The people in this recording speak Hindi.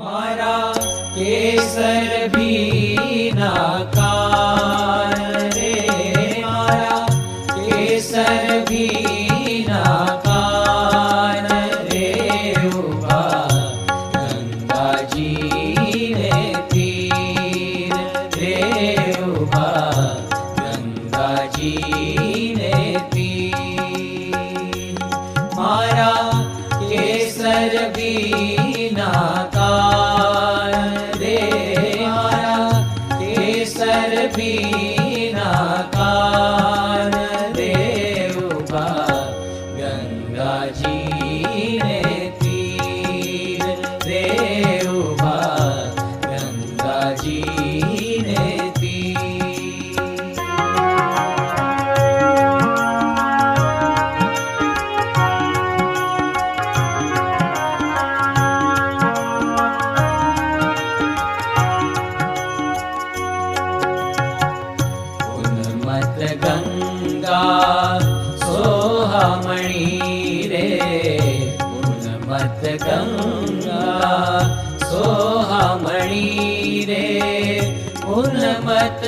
मारा केसर भी नाकार रे, मारा केसर भी नाकार रे, उबा गंगा जी ने तीर रे, उबा गंगा जी ने तीर। मारा केसर भी नाकार रे, मारा केसर भी नाकार रे, उबा गंगा जी ने तीर रे, उबा गंगा जी ने तीर। उन्मत्त गंगा सोहामणि रे, उन्मत्त गंगा सोहामणि रे, उन्मत्त